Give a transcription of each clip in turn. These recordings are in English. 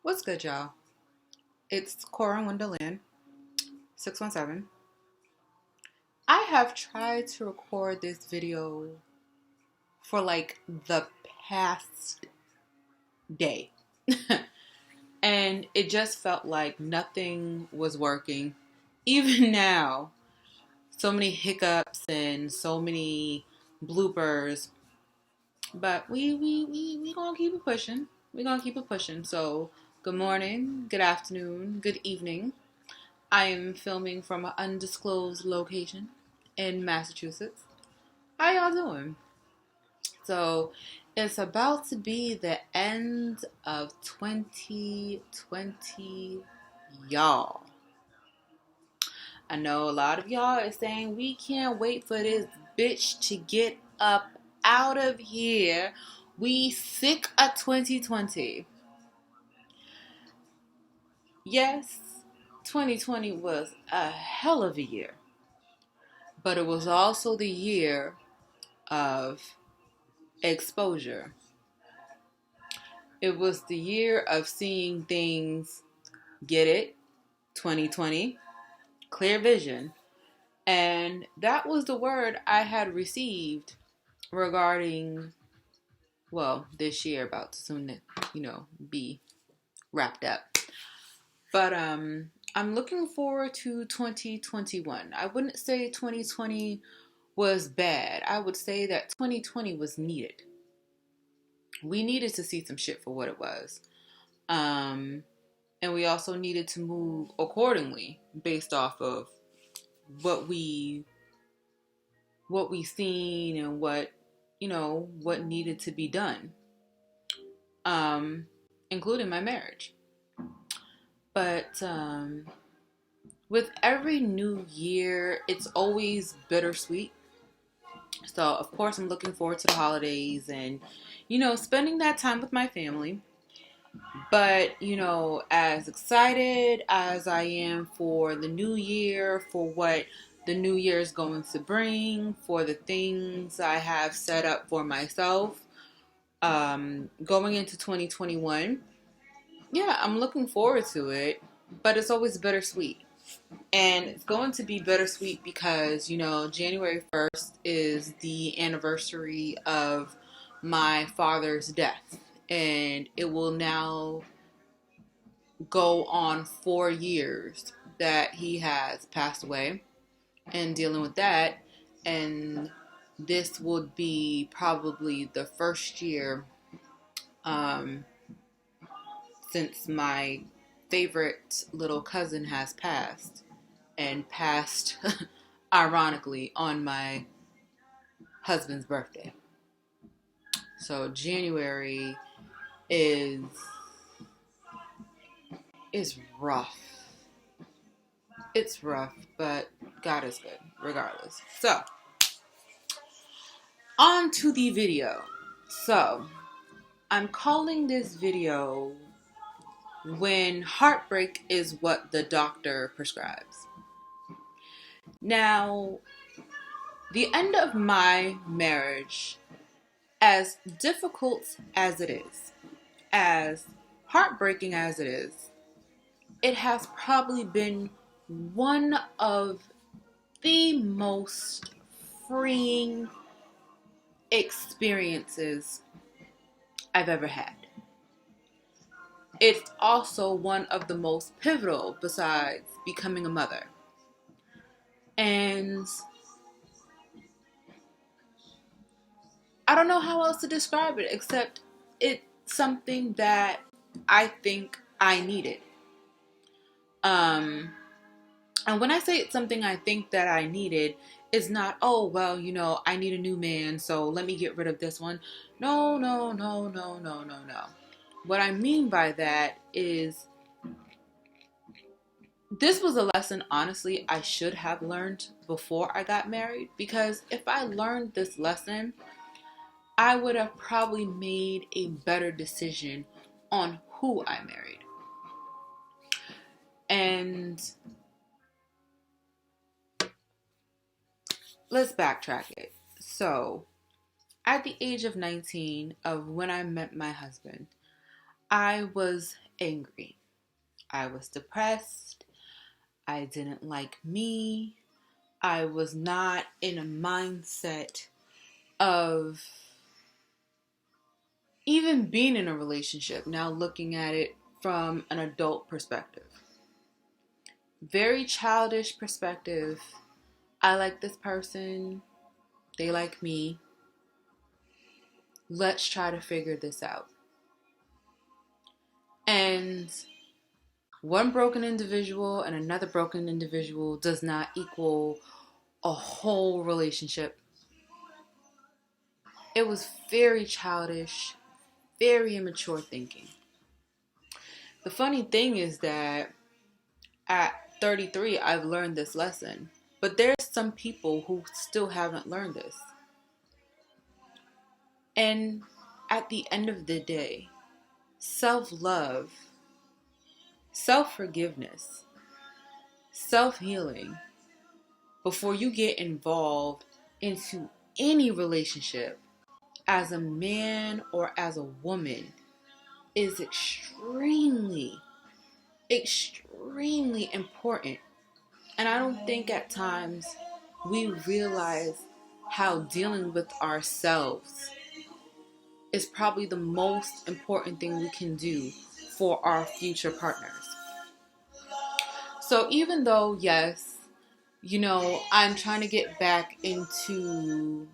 What's good, y'all? It's Cora Wonderland, 617. I have tried to record this video for like the past day. And it just felt like nothing was working. Even now, so many hiccups and so many bloopers. But we gonna keep it pushing. We gonna keep it pushing. So, good morning, good afternoon, good evening. I am filming from an undisclosed location in Massachusetts. How y'all doing? So, it's about to be the end of 2020, y'all. I know a lot of y'all are saying we can't wait for this bitch to get up out of here. We sick of 2020. Yes, 2020 was a hell of a year. But it was also the year of exposure. It was the year of seeing things, get it, 2020, clear vision. And that was the word I had received regarding, well, this year about to soon, be wrapped up. But I'm looking forward to 2021. I wouldn't say 2020 was bad. I would say that 2020 was needed. We needed to see some shit for what it was. And we also needed to move accordingly based off of what we seen and what needed to be done. Including my marriage. But with every new year, it's always bittersweet. So, of course, I'm looking forward to the holidays and, spending that time with my family. But, as excited as I am for the new year, for what the new year is going to bring, for the things I have set up for myself, going into 2021, yeah, I'm looking forward to it. But it's always bittersweet. And it's going to be bittersweet because, January 1st is the anniversary of my father's death. And it will now go on 4 years that he has passed away and dealing with that. And this would be probably the first year since my favorite little cousin has passed. And passed, ironically, on my husband's birthday. So January is rough. It's rough, but God is good, regardless. So, on to the video. So, I'm calling this video When Heartbreak is What the Doctor Prescribes. Now, the end of my marriage, as difficult as it is, as heartbreaking as it has probably been one of the most freeing experiences I've ever had. It's also one of the most pivotal besides becoming a mother. And I don't know how else to describe it except it's something that I think I needed. And when I say it's something I think that I needed, it's not, oh, well, I need a new man, so let me get rid of this one. No. What I mean by that is this was a lesson, honestly, I should have learned before I got married. Because if I learned this lesson, I would have probably made a better decision on who I married. And let's backtrack it. So, at the age of 19, of when I met my husband, I was angry. I was depressed. I didn't like me. I was not in a mindset of even being in a relationship. Now looking at it from an adult perspective. Very childish perspective. I like this person. They like me. Let's try to figure this out. And one broken individual and another broken individual does not equal a whole relationship. It was very childish, very immature thinking. The funny thing is that at 33, I've learned this lesson. But there's some people who still haven't learned this. And at the end of the day, self-love, self-forgiveness, self-healing, before you get involved into any relationship as a man or as a woman is extremely, extremely important. And I don't think at times we realize how dealing with ourselves is probably the most important thing we can do for our future partners. So even though, yes, I'm trying to get back into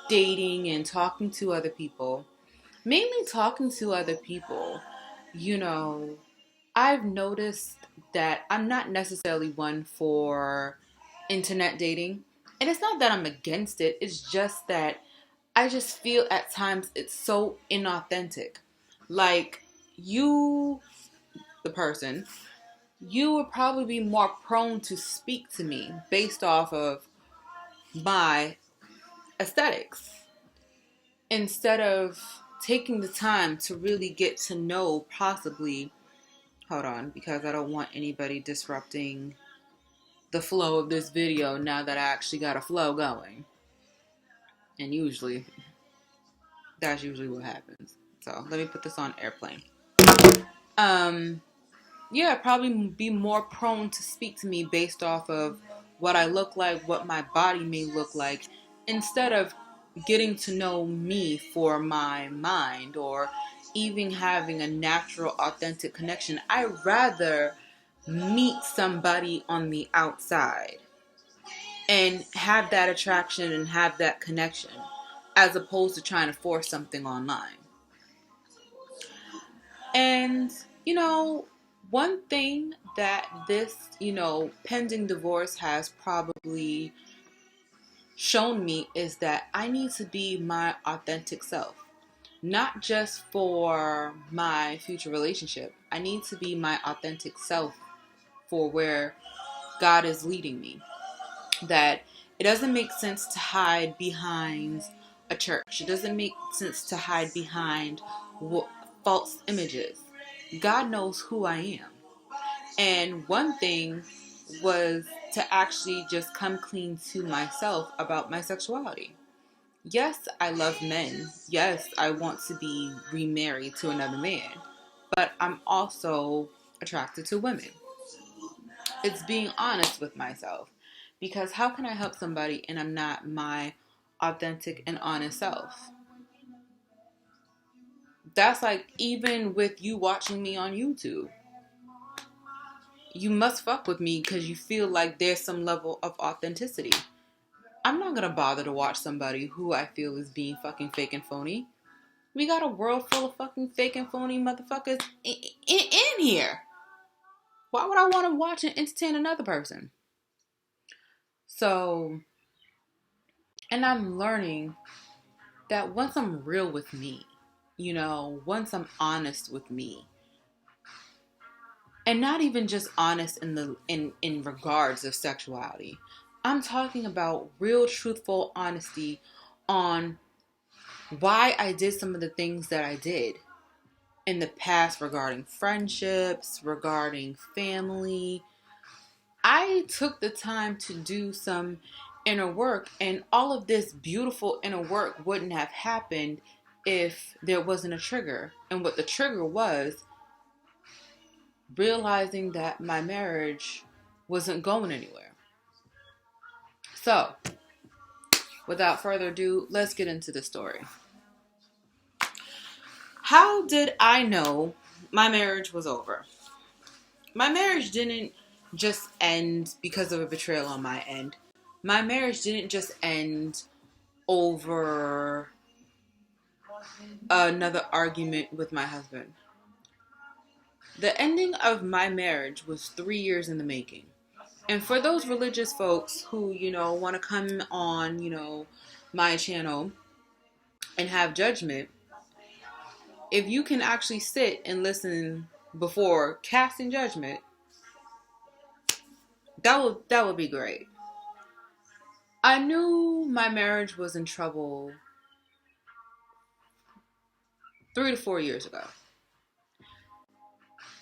dating and talking to other people, mainly talking to other people, I've noticed that I'm not necessarily one for internet dating. And it's not that I'm against it. It's just that I just feel at times it's so inauthentic. Like, you, the person, you would probably be more prone to speak to me based off of my aesthetics instead of taking the time to really get to know possibly, hold on, because I don't want anybody disrupting the flow of this video now that I actually got a flow going. And that's usually what happens. So let me put this on airplane. Probably be more prone to speak to me based off of what I look like, what my body may look like, instead of getting to know me for my mind or even having a natural, authentic connection. I'd rather meet somebody on the outside and have that attraction and have that connection as opposed to trying to force something online. And, one thing that this, pending divorce has probably shown me is that I need to be my authentic self. Not just for my future relationship. I need to be my authentic self for where God is leading me. That it doesn't make sense to hide behind a church. It doesn't make sense to hide behind false images. God knows who I am. And one thing was to actually just come clean to myself about my sexuality. Yes, I love men. Yes, I want to be remarried to another man. But I'm also attracted to women. It's being honest with myself. Because how can I help somebody and I'm not my authentic and honest self? That's like even with you watching me on YouTube. You must fuck with me because you feel like there's some level of authenticity. I'm not going to bother to watch somebody who I feel is being fucking fake and phony. We got a world full of fucking fake and phony motherfuckers in here. Why would I want to watch and entertain another person? So, and I'm learning that once I'm real with me, once I'm honest with me, and not even just honest in regards of sexuality, I'm talking about real truthful honesty on why I did some of the things that I did in the past regarding friendships, regarding family. I took the time to do some inner work, and all of this beautiful inner work wouldn't have happened if there wasn't a trigger. And what the trigger was realizing that my marriage wasn't going anywhere. So, without further ado, let's get into the story. How did I know my marriage was over? My marriage didn't just end because of a betrayal on my end. My marriage didn't just end over another argument with my husband. The ending of my marriage was 3 years in the making. And for those religious folks who, want to come on, my channel and have judgment, if you can actually sit and listen before casting judgment, that would be great. I knew my marriage was in trouble 3 to 4 years ago.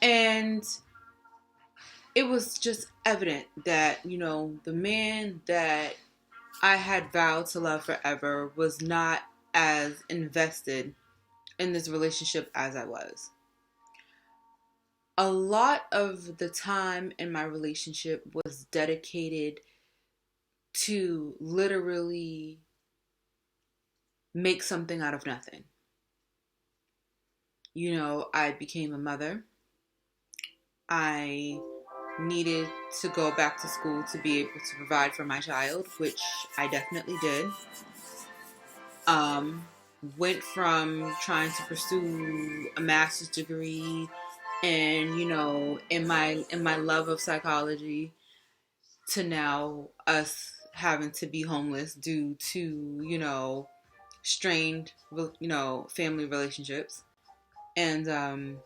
And it was just evident that, the man that I had vowed to love forever was not as invested in this relationship as I was. A lot of the time in my relationship was dedicated to literally make something out of nothing. I became a mother. I needed to go back to school to be able to provide for my child, which I definitely did. Went from trying to pursue a master's degree and, in my love of psychology to now us having to be homeless due to, strained, family relationships. And,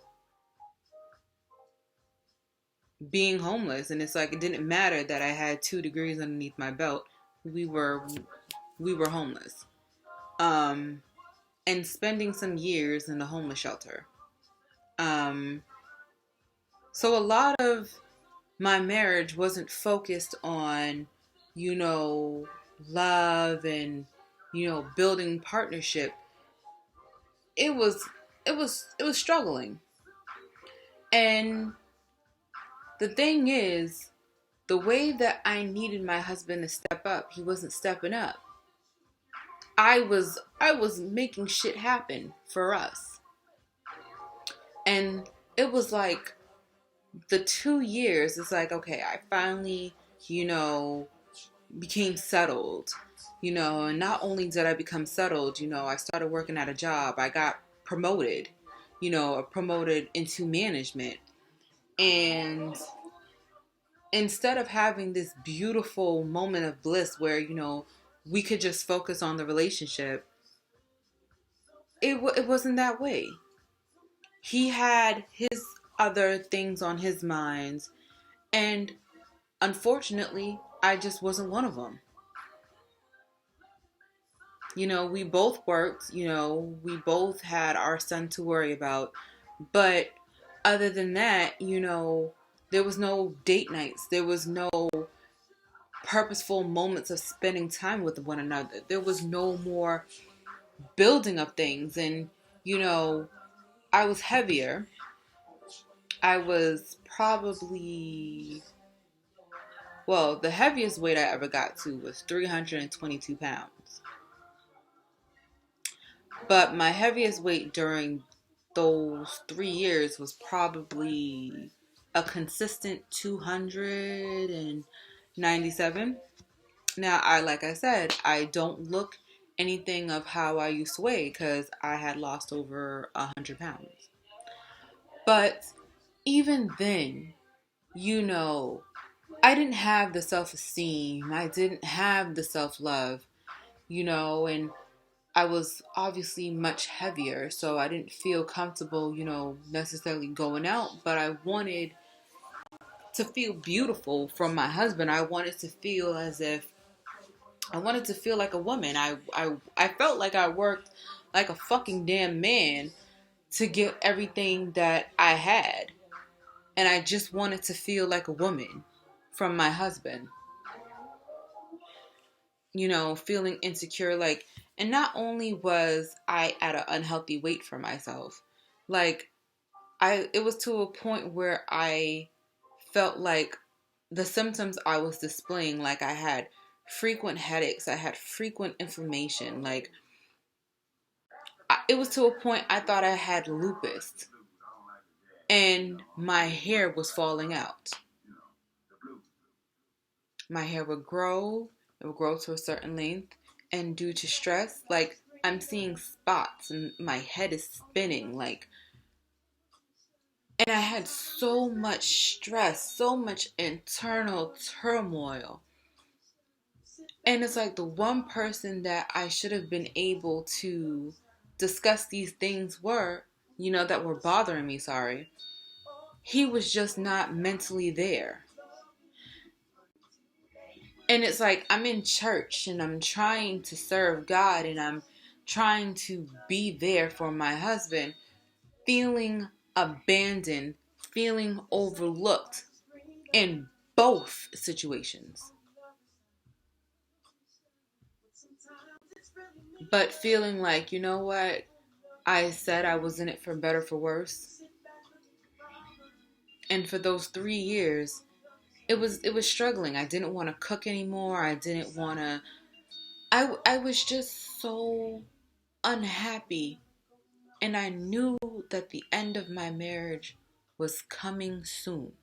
being homeless, and it's like it didn't matter that I had 2 degrees underneath my belt. We were homeless, and spending some years in a homeless shelter. So a lot of my marriage wasn't focused on, love and building partnership. It was struggling, and the thing is, the way that I needed my husband to step up, he wasn't stepping up. I was making shit happen for us. And it was like the 2 years, it's like, okay, I finally, became settled. And not only did I become settled, I started working at a job. I got promoted, promoted into management. And instead of having this beautiful moment of bliss where, we could just focus on the relationship, it wasn't that way. He had his other things on his minds, and unfortunately, I just wasn't one of them. We both worked, we both had our son to worry about, but other than that, there was no date nights, there was no purposeful moments of spending time with one another. There was no more building up things. And, I was heavier. I was probably, the heaviest weight I ever got to was 322 pounds. But my heaviest weight during those 3 years was probably a consistent 297. Now, like I said, I don't look anything of how I used to weigh because I had lost over 100 pounds. But even then, I didn't have the self-esteem. I didn't have the self-love, and I was obviously much heavier, so I didn't feel comfortable, necessarily going out, but I wanted to feel beautiful from my husband. I wanted to feel like a woman. I felt like I worked like a fucking damn man to get everything that I had. And I just wanted to feel like a woman from my husband. Feeling insecure, and not only was I at an unhealthy weight for myself, it was to a point where I felt like the symptoms I was displaying, like I had frequent headaches, I had frequent inflammation, like it was to a point I thought I had lupus, and my hair was falling out. My hair would grow, it would grow to a certain length, and due to stress, like I'm seeing spots and my head is spinning, like, and I had so much stress, so much internal turmoil. And it's like the one person that I should have been able to discuss these things that were bothering me, he was just not mentally there. And it's like I'm in church and I'm trying to serve God and I'm trying to be there for my husband, feeling abandoned, feeling overlooked in both situations. But feeling like, you know what? I said I was in it for better, for worse. And for those 3 years, it was struggling. I didn't want to cook anymore. I didn't want to. I was just so unhappy, and I knew that the end of my marriage was coming soon.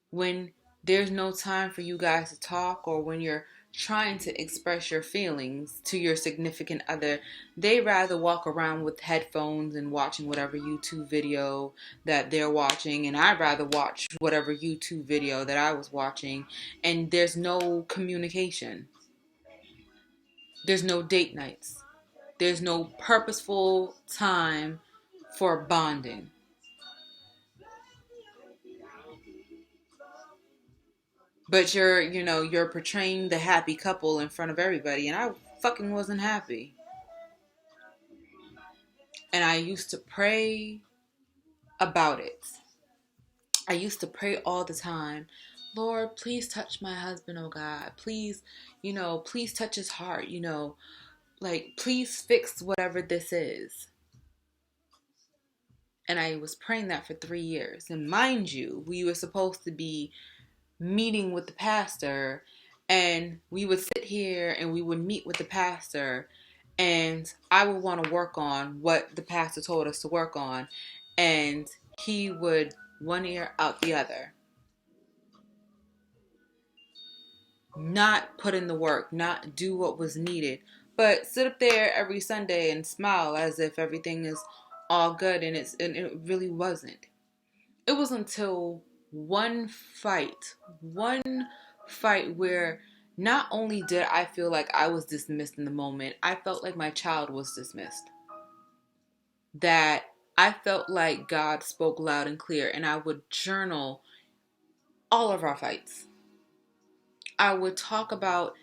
When there's no time for you guys to talk, or when you're trying to express your feelings to your significant other, they rather walk around with headphones and watching whatever YouTube video that they're watching, and I'd rather watch whatever YouTube video that I was watching, and there's no communication. There's no date nights. There's no purposeful time for bonding. But you're portraying the happy couple in front of everybody, and I fucking wasn't happy. And I used to pray about it. I used to pray all the time. Lord, please touch my husband, oh God. Please, please touch his heart, like, please fix whatever this is. And I was praying that for 3 years. And mind you, we were supposed to be meeting with the pastor, and we would sit here and we would meet with the pastor, and I would want to work on what the pastor told us to work on, and he would one ear out the other, not put in the work, not do what was needed, but sit up there every Sunday and smile as if everything is all good, and it really wasn't. It was until one fight where not only did I feel like I was dismissed in the moment, I felt like my child was dismissed. That I felt like God spoke loud and clear, and I would journal all of our fights. I would talk about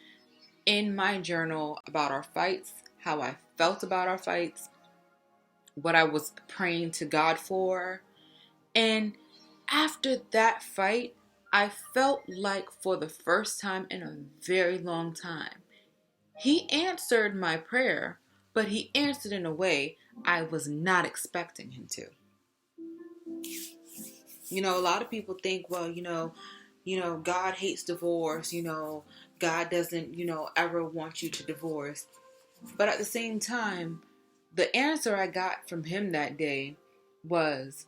in my journal about our fights, how I felt about our fights, what I was praying to God for. And after that fight, I felt like for the first time in a very long time, he answered my prayer, but he answered in a way I was not expecting him to. A lot of people think, well, God hates divorce, God doesn't, ever want you to divorce. But at the same time, the answer I got from him that day was,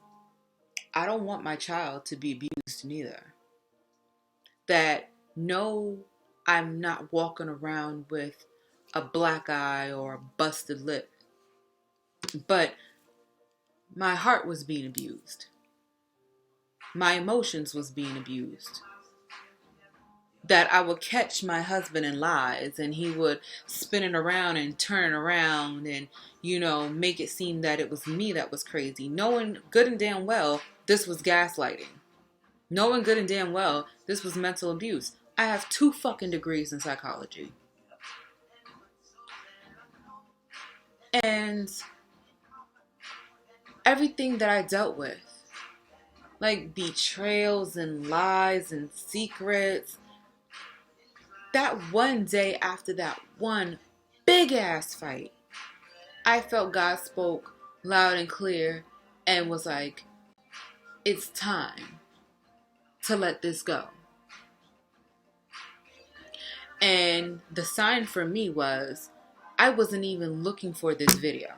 I don't want my child to be abused neither. That no, I'm not walking around with a black eye or a busted lip. But my heart was being abused. My emotions was being abused. That I would catch my husband in lies, and he would spin it around and turn around and, make it seem that it was me that was crazy. Knowing good and damn well this was gaslighting. Knowing good and damn well this was mental abuse. I have 2 fucking degrees in psychology. And everything that I dealt with, like betrayals and lies and secrets, that one day after that one big ass fight, I felt God spoke loud and clear and was like, it's time to let this go. And the sign for me was, I wasn't even looking for this video.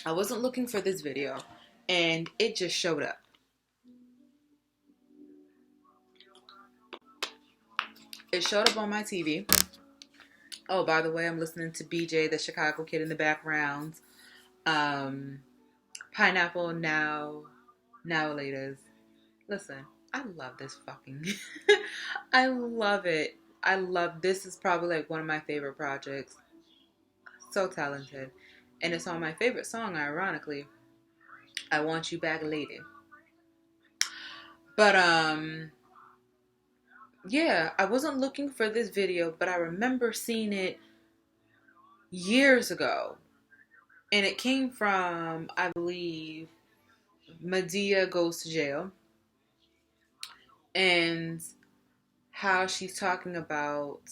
I wasn't looking for this video, and it just showed up. It showed up on my TV. Oh, by the way, I'm listening to BJ, the Chicago Kid, in the background. Pineapple Now Laters. Listen, I love this fucking. I love it. This is probably like one of my favorite projects. So talented. And it's on my favorite song, ironically. I Want You Back, Lady. But yeah, I wasn't looking for this video, but I remember seeing it years ago. And it came from, I believe, Madea Goes to Jail. And how she's talking about,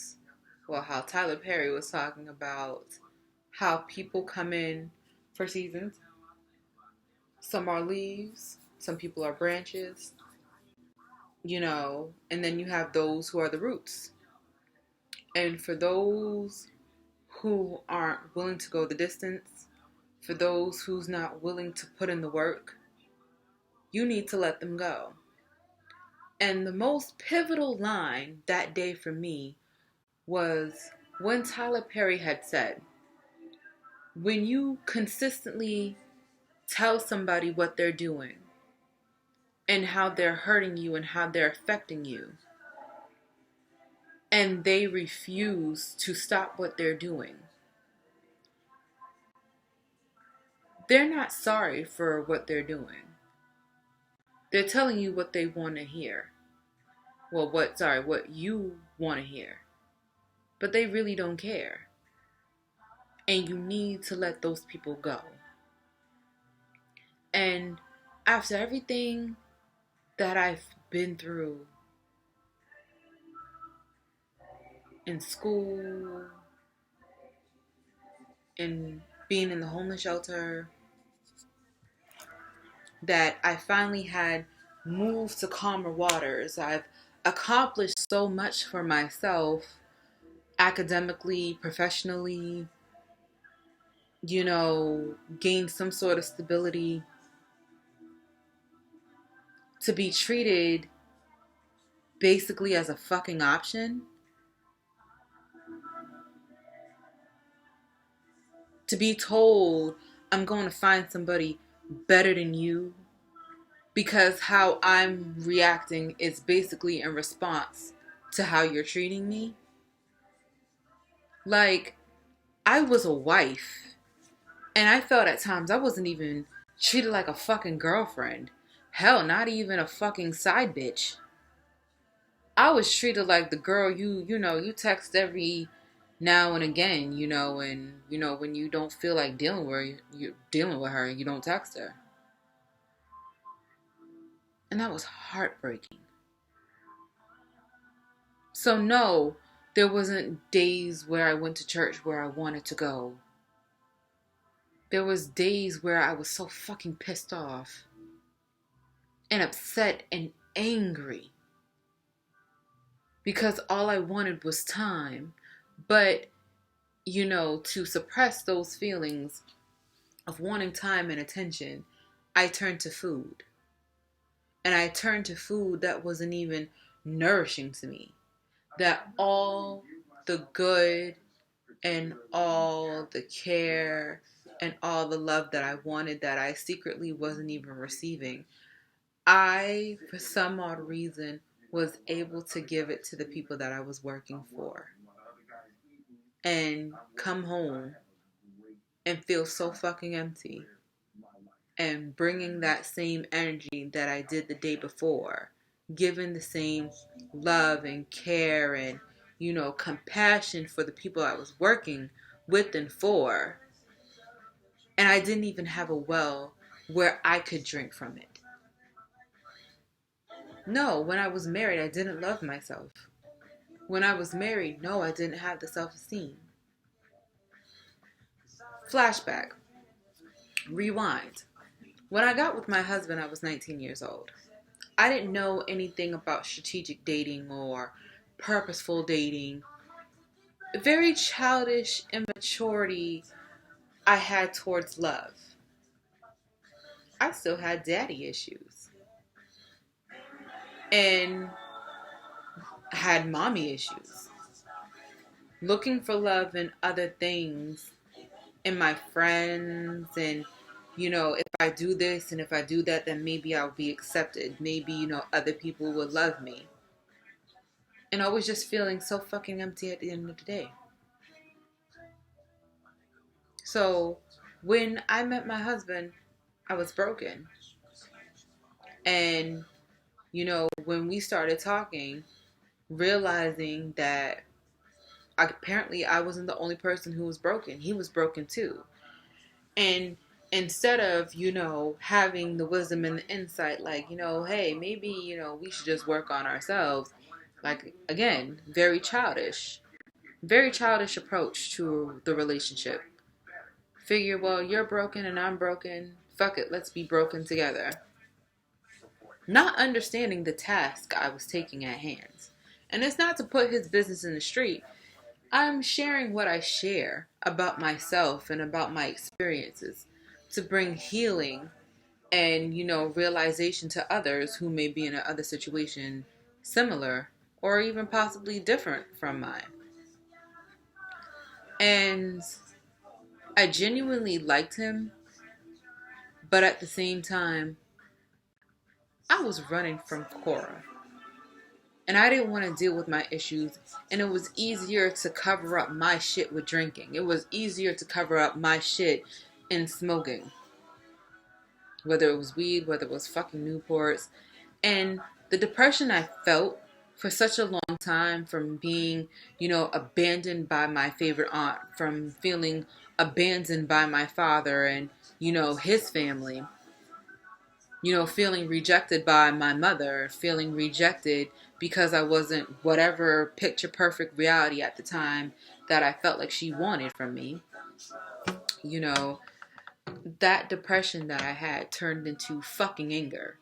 well, how Tyler Perry was talking about how people come in for seasons. Some are leaves, some people are branches, you know, and then you have those who are the roots. And for those who aren't willing to go the distance, for those who's not willing to put in the work, you need to let them go. And the most pivotal line that day for me was when Tyler Perry had said, when you consistently tell somebody what they're doing and how they're hurting you and how they're affecting you, and they refuse to stop what they're doing, they're not sorry for what they're doing. They're telling you what they want to hear. Well, what you want to hear. But they really don't care. And you need to let those people go. And after everything that I've been through in school, in being in the homeless shelter, that I finally had moved to calmer waters. I've accomplished so much for myself, academically, professionally, you know, gained some sort of stability. To be treated basically as a fucking option, to be told I'm going to find somebody better than you because how I'm reacting is basically in response to how you're treating me. Like, I was a wife, and I felt at times I wasn't even treated like a fucking girlfriend. Hell, not even a fucking side bitch. I was treated like the girl you text every now and again, and when you don't feel like you're dealing with her, you don't text her. And that was heartbreaking. So no, there wasn't days where I went to church where I wanted to go. There was days where I was so fucking pissed off and upset and angry because all I wanted was time. But, to suppress those feelings of wanting time and attention, I turned to food. And I turned to food that wasn't even nourishing to me. That all the good and all the care and all the love that I wanted that I secretly wasn't even receiving, I, for some odd reason, was able to give it to the people that I was working for. And come home and feel so fucking empty. And bringing that same energy that I did the day before. Giving the same love and care and, compassion for the people I was working with and for. And I didn't even have a well where I could drink from it. No, when I was married, I didn't love myself. When I was married, no, I didn't have the self-esteem. Flashback. Rewind. When I got with my husband, I was 19 years old. I didn't know anything about strategic dating or purposeful dating. Very childish immaturity I had towards love. I still had daddy issues. And had mommy issues. Looking for love in other things, in my friends, and if I do this and if I do that, then maybe I'll be accepted. Maybe, other people will love me. And I was just feeling so fucking empty at the end of the day. So when I met my husband, I was broken. And, when we started talking, realizing that apparently I wasn't the only person who was broken. He was broken too. And instead of, having the wisdom and the insight, like, hey, maybe, we should just work on ourselves. Like, again, very childish approach to the relationship. Figure, well, you're broken and I'm broken. Fuck it, let's be broken together. Not understanding the task I was taking at hand. And it's not to put his business in the street. I'm sharing what I share about myself and about my experiences to bring healing and, realization to others who may be in another situation similar or even possibly different from mine. And I genuinely liked him, but at the same time, I was running from Cora. And I didn't want to deal with my issues. And it was easier to cover up my shit with drinking. It was easier to cover up my shit in smoking. Whether it was weed, whether it was fucking Newports. And the depression I felt for such a long time from being, abandoned by my favorite aunt, from feeling abandoned by my father and, his family. Feeling rejected by my mother, feeling rejected because I wasn't whatever picture perfect reality at the time that I felt like she wanted from me. That depression that I had turned into fucking anger.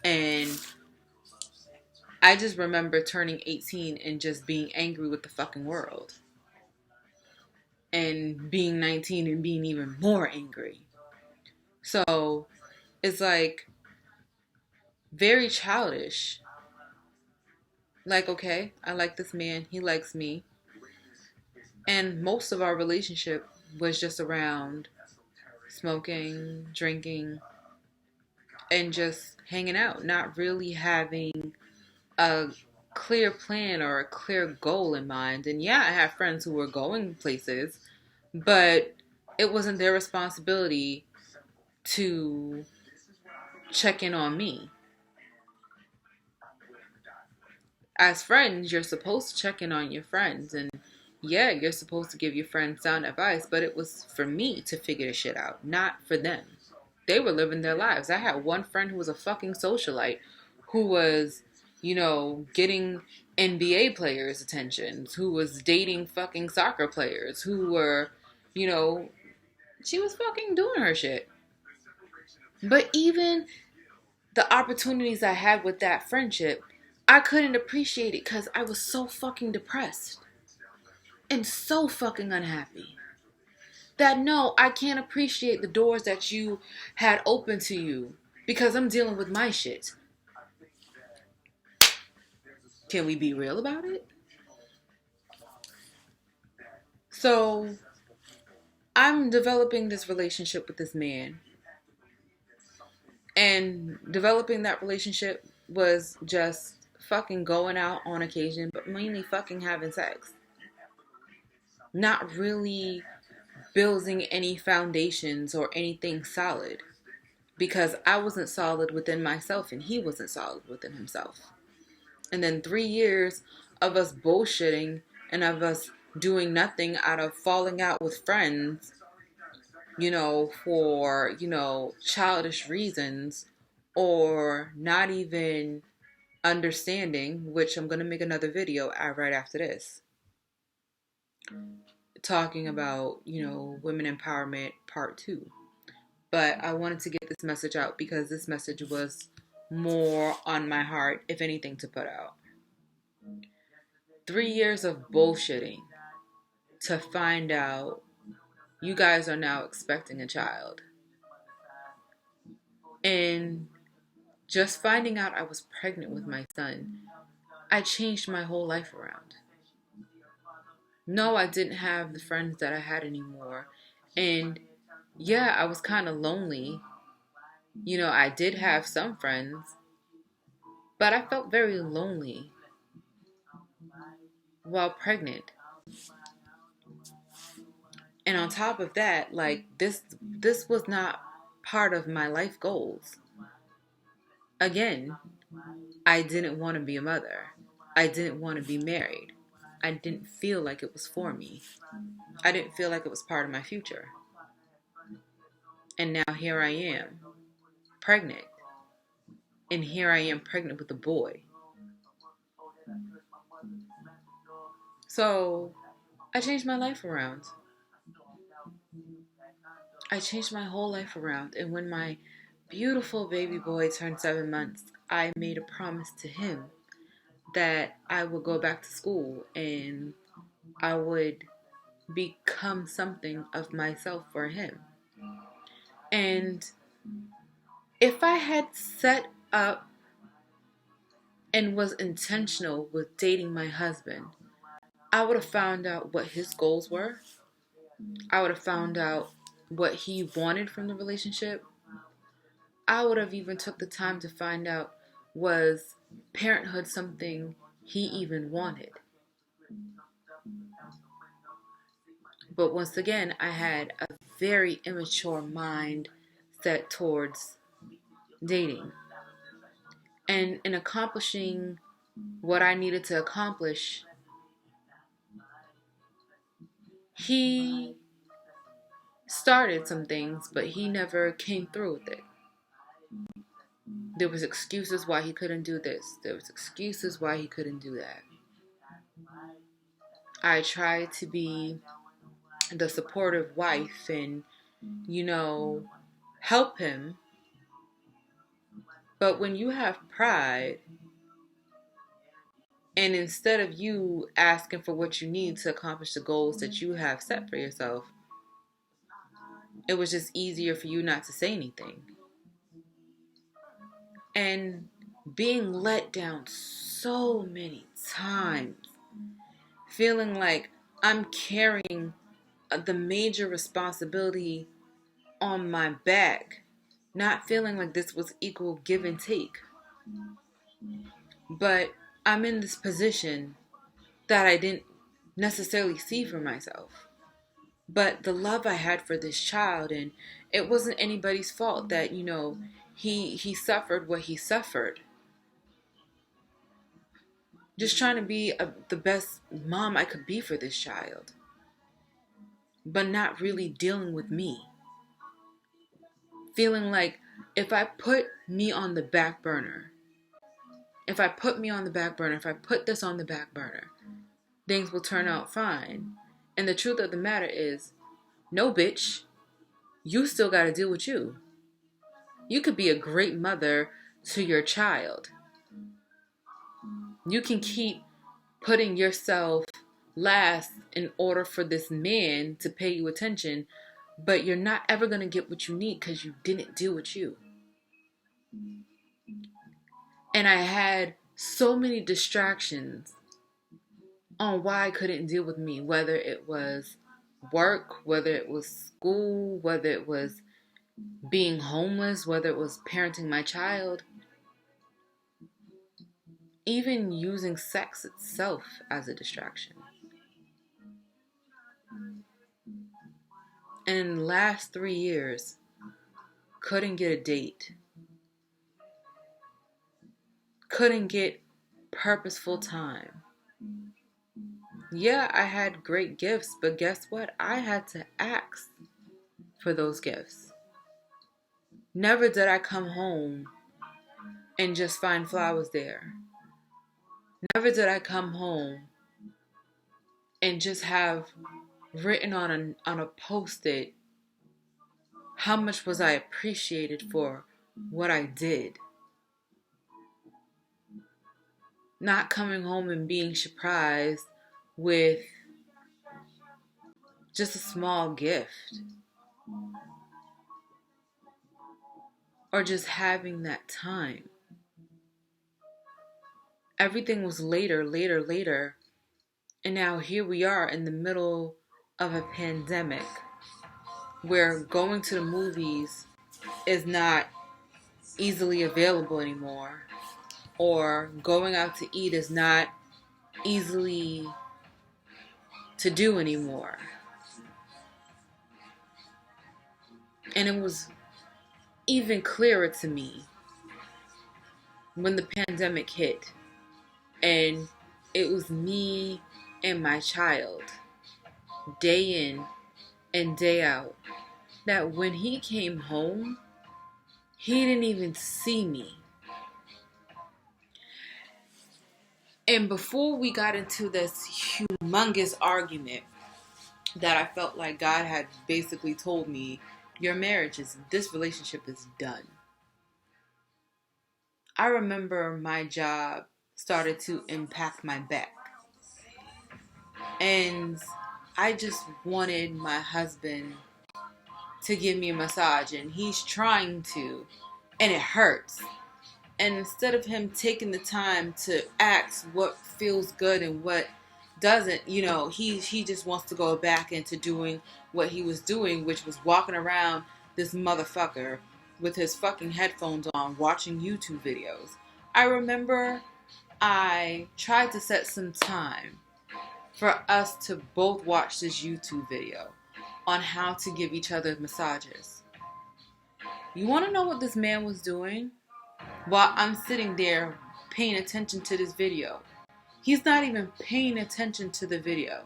And I just remember turning 18 and just being angry with the fucking world. And being 19 and being even more angry. So it's like very childish. Like, okay, I like this man. He likes me. And most of our relationship was just around smoking, drinking, and just hanging out. Not really having a clear plan or a clear goal in mind. And yeah, I have friends who were going places, but it wasn't their responsibility to check in on me. As friends, you're supposed to check in on your friends, and yeah, you're supposed to give your friends sound advice, but it was for me to figure the shit out, not for them. They were living their lives. I had one friend who was a fucking socialite, who was, getting NBA players' attentions, who was dating fucking soccer players, who were, she was fucking doing her shit. But even the opportunities I had with that friendship, I couldn't appreciate it because I was so fucking depressed and so fucking unhappy that no, I can't appreciate the doors that you had open to you because I'm dealing with my shit. Can we be real about it? So I'm developing this relationship with this man, and developing that relationship was just fucking going out on occasion, but mainly fucking having sex. Not really building any foundations or anything solid, because I wasn't solid within myself and he wasn't solid within himself. And then 3 years of us bullshitting and of us doing nothing out of falling out with friends, for, childish reasons, or not even understanding, which I'm going to make another video right after this, talking about, women empowerment part 2. but I wanted to get this message out because this message was more on my heart, if anything, to put out. 3 years of bullshitting to find out you guys are now expecting a child. And just finding out I was pregnant with my son, I changed my whole life around. No, I didn't have the friends that I had anymore. And yeah, I was kind of lonely. You know, I did have some friends, but I felt very lonely while pregnant. And on top of that, like this was not part of my life goals. Again, I didn't want to be a mother. I didn't want to be married. I didn't feel like it was for me. I didn't feel like it was part of my future. And now here I am, pregnant. And here I am pregnant with a boy. So I changed my life around. I changed my whole life around. And when my beautiful baby boy turned 7 months, I made a promise to him that I would go back to school and I would become something of myself for him. And if I had set up and was intentional with dating my husband, I would have found out what his goals were. I would have found out what he wanted from the relationship. I would have even took the time to find out, was parenthood something he even wanted. But once again, I had a very immature mind set towards dating. And in accomplishing what I needed to accomplish, he started some things, but he never came through with it. There was excuses why he couldn't do this. There was excuses why he couldn't do that. I tried to be the supportive wife and, help him. But when you have pride, and instead of you asking for what you need to accomplish the goals that you have set for yourself, it was just easier for you not to say anything. And being let down so many times, feeling like I'm carrying the major responsibility on my back, not feeling like this was equal give and take. But I'm in this position that I didn't necessarily see for myself. But the love I had for this child, and it wasn't anybody's fault that, he suffered what he suffered. Just trying to be the best mom I could be for this child. But not really dealing with me. Feeling like if I put me on the back burner, if I put this on the back burner, things will turn out fine. And the truth of the matter is, no, bitch, you still got to deal with you. You could be a great mother to your child. You can keep putting yourself last in order for this man to pay you attention, but you're not ever going to get what you need because you didn't deal with you. And I had so many distractions on why I couldn't deal with me, whether it was work, whether it was school, whether it was being homeless, whether it was parenting my child, even using sex itself as a distraction. And in the last 3 years, couldn't get a date. Couldn't get purposeful time. Yeah, I had great gifts, but guess what? I had to ask for those gifts. Never did I come home and just find flowers there. Never did I come home and just have written on a post-it how much was I appreciated for what I did. Not coming home and being surprised with just a small gift. Or just having that time. Everything was later. And now here we are in the middle of a pandemic where going to the movies is not easily available anymore. Or going out to eat is not easily to do anymore. And it was even clearer to me when the pandemic hit and it was me and my child, day in and day out, that when he came home, he didn't even see me. And before we got into this humongous argument that I felt like God had basically told me, this relationship is done. I remember my job started to impact my back. And I just wanted my husband to give me a massage, and he's trying to, and it hurts. And instead of him taking the time to ask what feels good and what doesn't, he just wants to go back into doing what he was doing, which was walking around this motherfucker with his fucking headphones on, watching YouTube videos. I remember I tried to set some time for us to both watch this YouTube video on how to give each other massages. You want to know what this man was doing? While I'm sitting there paying attention to this video, he's not even paying attention to the video.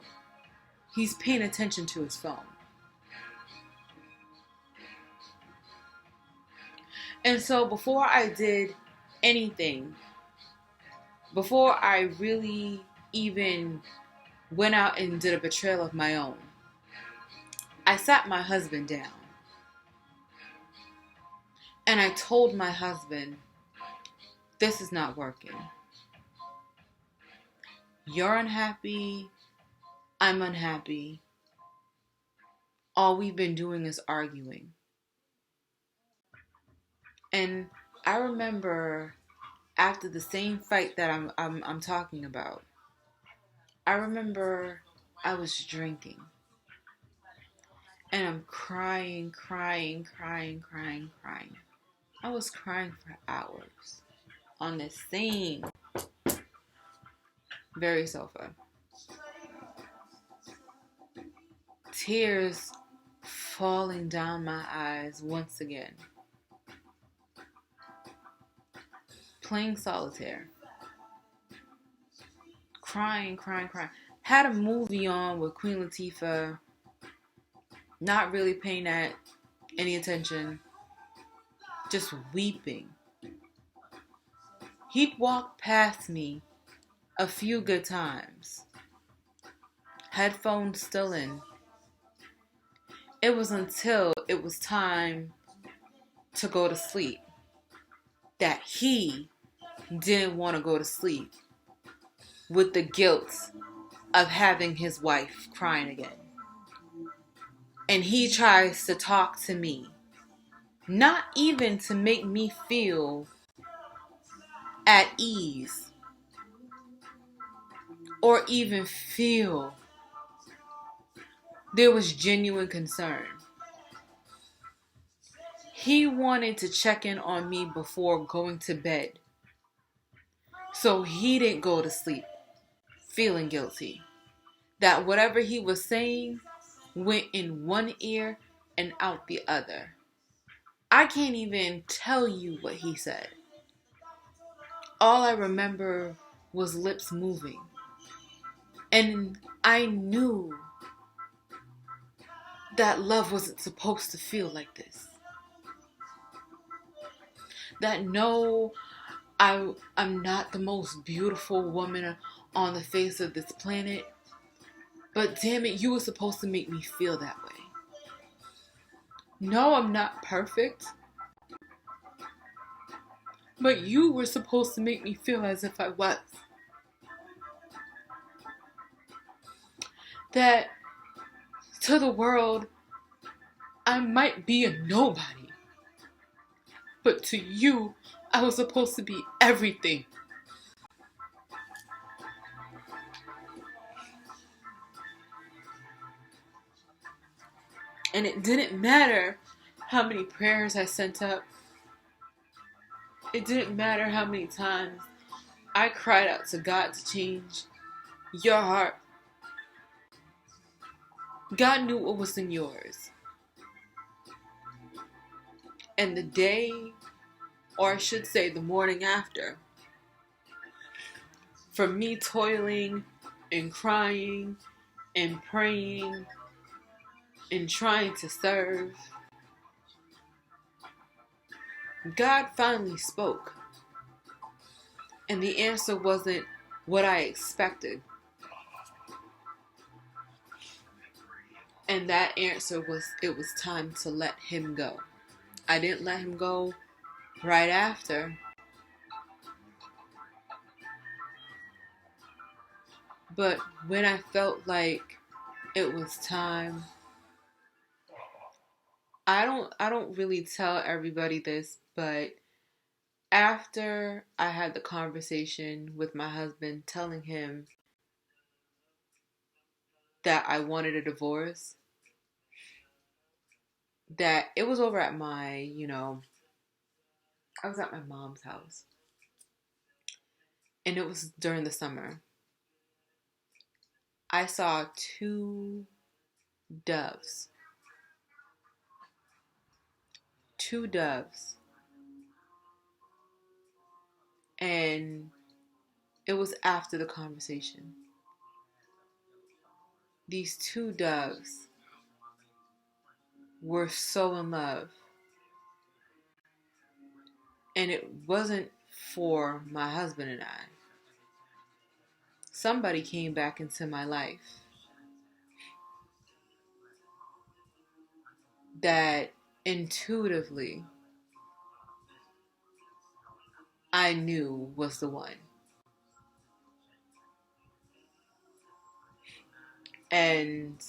He's paying attention to his phone. And so before I did anything, before I really even went out and did a betrayal of my own, I sat my husband down. And I told my husband, this is not working. You're unhappy. I'm unhappy. All we've been doing is arguing. And I remember after the same fight that I'm talking about, I remember I was drinking. And I'm crying. I was crying for hours on the same very sofa. Tears falling down my eyes once again. Playing solitaire. Crying. Had a movie on with Queen Latifah. Not really paying that any attention. Just weeping. He'd walk past me a few good times. Headphones still in. It was until it was time to go to sleep that he didn't want to go to sleep with the guilt of having his wife crying again. And he tries to talk to me, not even to make me feel at ease or even feel there was genuine concern. He wanted to check in on me before going to bed, so he didn't go to sleep feeling guilty. That whatever he was saying went in one ear and out the other. I can't even tell you what he said. All I remember was lips moving. And I knew that love wasn't supposed to feel like this. That no, I'm not the most beautiful woman on the face of this planet. But damn it, you were supposed to make me feel that way. No, I'm not perfect. But you were supposed to make me feel as if I was. That to the world, I might be a nobody. But to you, I was supposed to be everything. And it didn't matter how many prayers I sent up. It didn't matter how many times I cried out to God to change your heart. God knew what was in yours. And the day, or I should say the morning after, from me toiling and crying and praying and trying to serve, God finally spoke. And the answer wasn't what I expected. And that answer was, it was time to let him go. I didn't let him go right after. But when I felt like it was time, I don't really tell everybody this, but after I had the conversation with my husband telling him that I wanted a divorce, that it was over at my, I was at my mom's house. And it was during the summer. I saw two doves. Two doves. And it was after the conversation. These two doves were so in love. And it wasn't for my husband and I. Somebody came back into my life that intuitively I knew was the one. And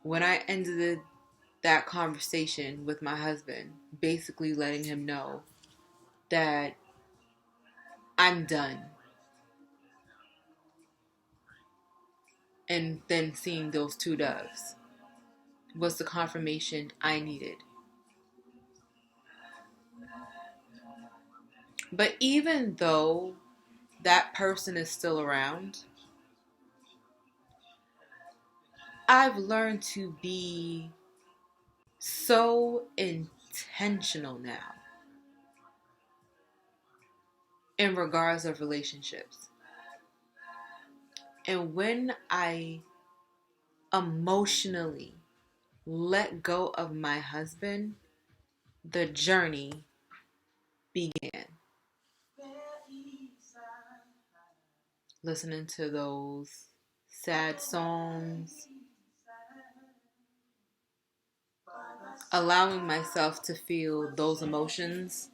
when I ended that conversation with my husband, basically letting him know that I'm done, and then seeing those two doves was the confirmation I needed. But even though that person is still around, I've learned to be so intentional now in regards of relationships. And when I emotionally let go of my husband, the journey began. Listening to those sad songs, allowing myself to feel those emotions,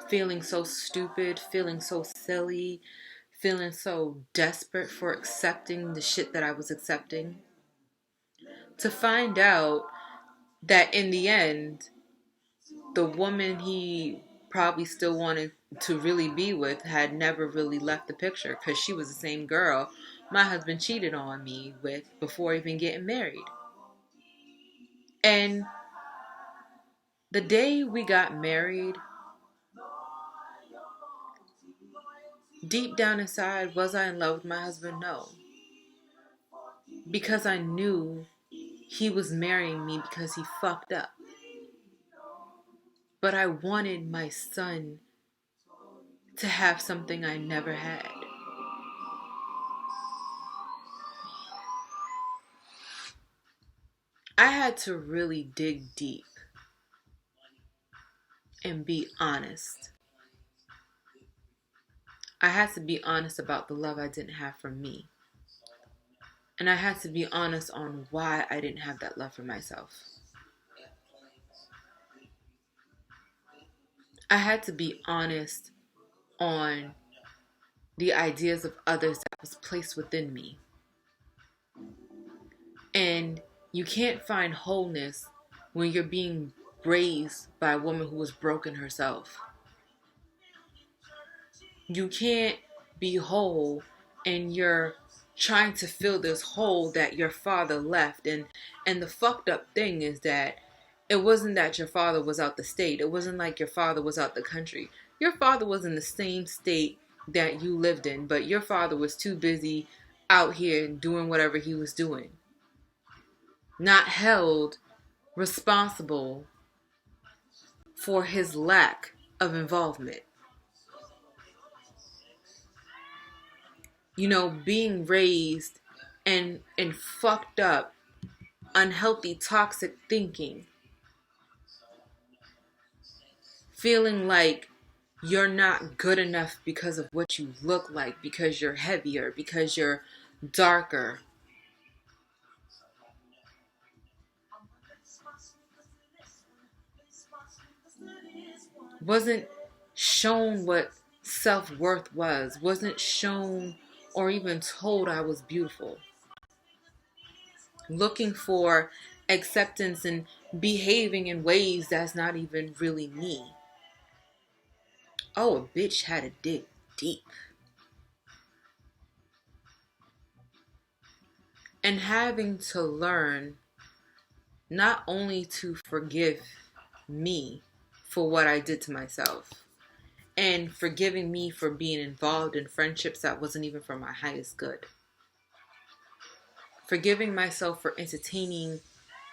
feeling so stupid, feeling so silly, feeling so desperate for accepting the shit that I was accepting, to find out that in the end, the woman he probably still wanted to really be with had never really left the picture, because she was the same girl my husband cheated on me with before even getting married. And the day we got married, deep down inside, was I in love with my husband? No. Because I knew he was marrying me because he fucked up. But I wanted my son to have something I never had. I had to really dig deep and be honest. I had to be honest about the love I didn't have for me. And I had to be honest on why I didn't have that love for myself. I had to be honest on the ideas of others that was placed within me. And you can't find wholeness when you're being raised by a woman who was broken herself. You can't be whole and you're trying to fill this hole that your father left. And the fucked up thing is that it wasn't that your father was out the state. It wasn't like your father was out the country. Your father was in the same state that you lived in, but your father was too busy out here doing whatever he was doing. Not held responsible for his lack of involvement. You know, being raised and fucked up, unhealthy, toxic thinking. Feeling like you're not good enough because of what you look like, because you're heavier, because you're darker. Wasn't shown what self-worth was. Wasn't shown or even told I was beautiful. Looking for acceptance and behaving in ways that's not even really me. Oh, a bitch had to dig deep. And having to learn not only to forgive me for what I did to myself, and forgiving me for being involved in friendships that wasn't even for my highest good. Forgiving myself for entertaining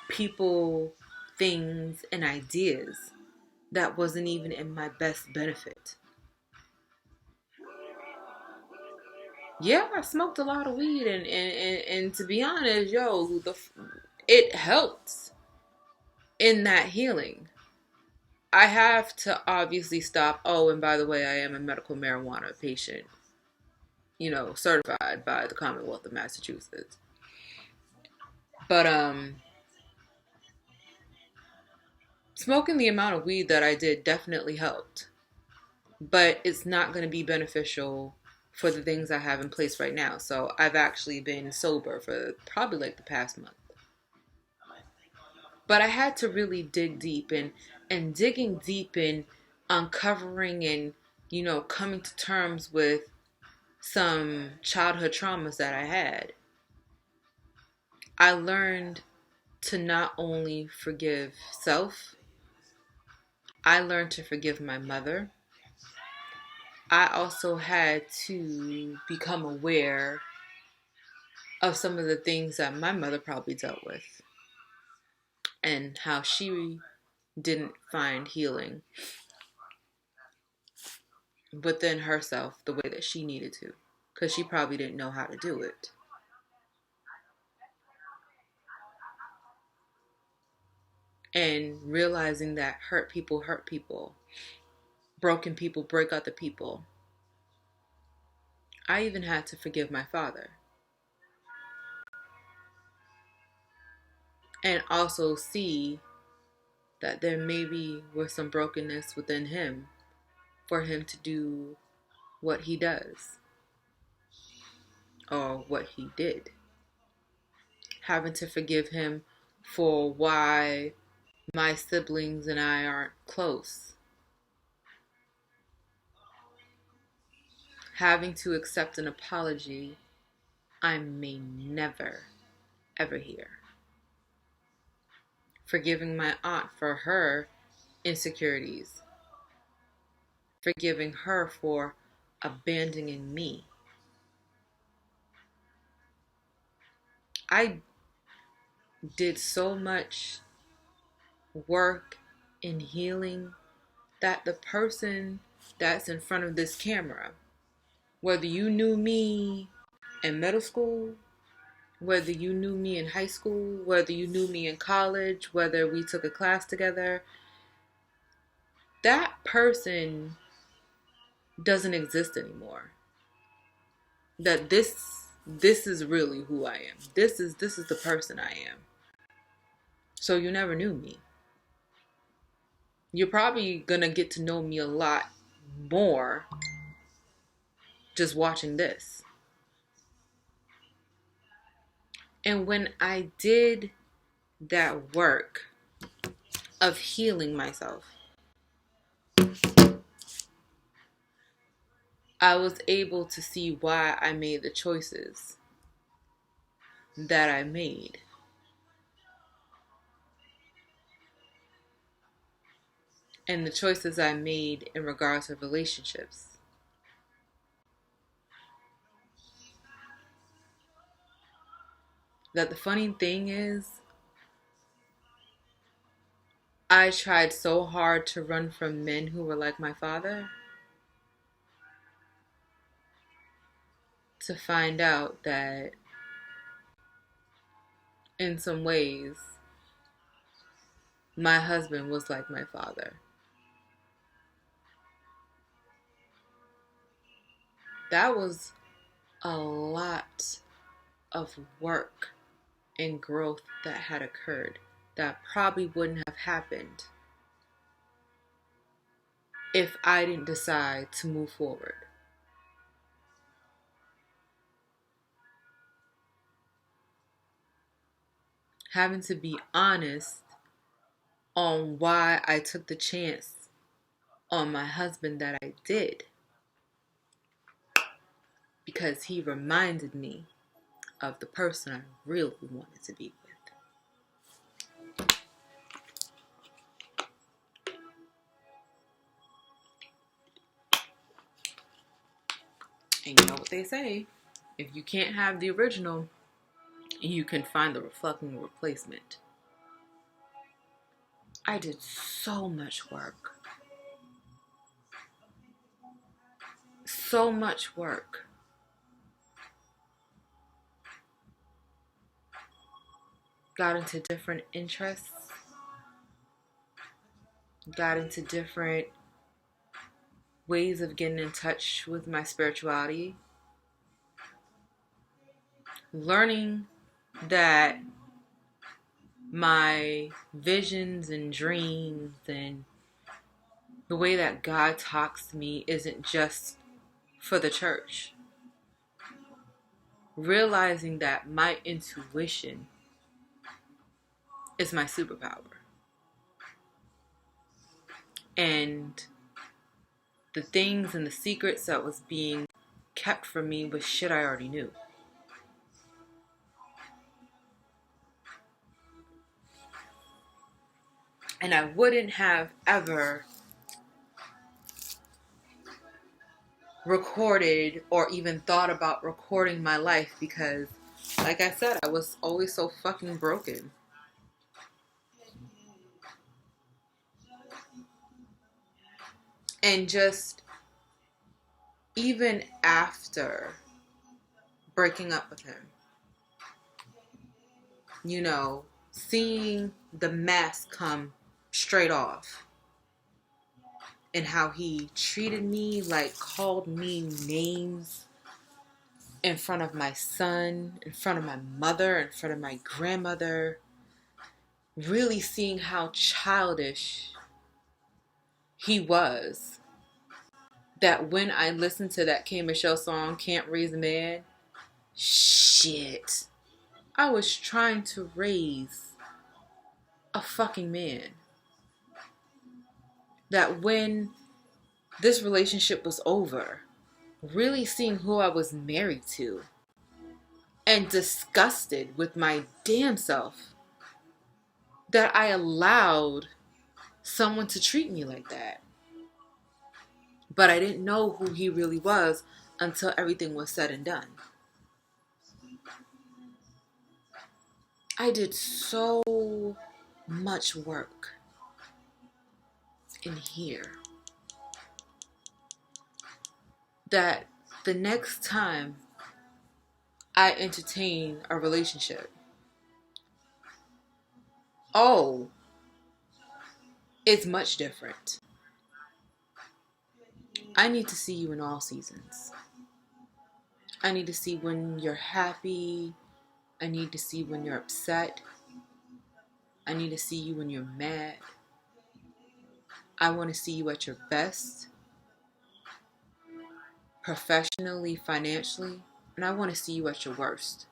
people, things, and ideas that wasn't even in my best benefit. Yeah, I smoked a lot of weed, and to be honest, it helped in that healing. I have to obviously stop. Oh, and by the way, I am a medical marijuana patient, certified by the Commonwealth of Massachusetts. But smoking the amount of weed that I did definitely helped. But it's not going to be beneficial for the things I have in place right now. So I've actually been sober for probably like the past month. But I had to really dig deep, and digging deep and uncovering and, coming to terms with some childhood traumas that I had. I learned to not only forgive self, I learned to forgive my mother. I also had to become aware of some of the things that my mother probably dealt with and how she didn't find healing within herself the way that she needed to, because she probably didn't know how to do it. And realizing that hurt people hurt people, broken people break other people. I even had to forgive my father. And also see that there maybe was some brokenness within him for him to do what he does or what he did. Having to forgive him for why my siblings and I aren't close. Having to accept an apology I may never, ever hear. Forgiving my aunt for her insecurities. Forgiving her for abandoning me. I did so much work in healing that the person that's in front of this camera, whether you knew me in middle school, whether you knew me in high school, whether you knew me in college, whether we took a class together, that person doesn't exist anymore. That this this is really who I am. This is the person I am. So you never knew me. You're probably gonna get to know me a lot more just watching this. And when I did that work of healing myself, I was able to see why I made the choices that I made. And the choices I made in regards to relationships. That the funny thing is, I tried so hard to run from men who were like my father, to find out that in some ways, my husband was like my father. That was a lot of work and growth that had occurred that probably wouldn't have happened if I didn't decide to move forward. Having to be honest on why I took the chance on my husband that I did. Because he reminded me of the person I really wanted to be with. And you know what they say, if you can't have the original, you can find the fucking replacement. I did so much work. So much work. Got into different interests. Got into different ways of getting in touch with my spirituality. Learning that my visions and dreams and the way that God talks to me isn't just for the church. Realizing that my intuition is my superpower. And the things and the secrets that was being kept from me was shit I already knew. And I wouldn't have ever recorded or even thought about recording my life because, like I said, I was always so fucking broken. And just even after breaking up with him, you know, seeing the mask come straight off and how he treated me, like called me names in front of my son, in front of my mother, in front of my grandmother, really seeing how childish he was. That when I listened to that K Michelle song, Can't Raise a Man, shit, I was trying to raise a fucking man. That when this relationship was over, really seeing who I was married to and disgusted with my damn self that I allowed someone to treat me like that. But I didn't know who he really was until everything was said and done. I did so much work in here that the next time I entertain a relationship, it's much different. I need to see you in all seasons. I need to see when you're happy. I need to see when you're upset. I need to see you when you're mad. I want to see you at your best, professionally, financially, and I want to see you at your worst.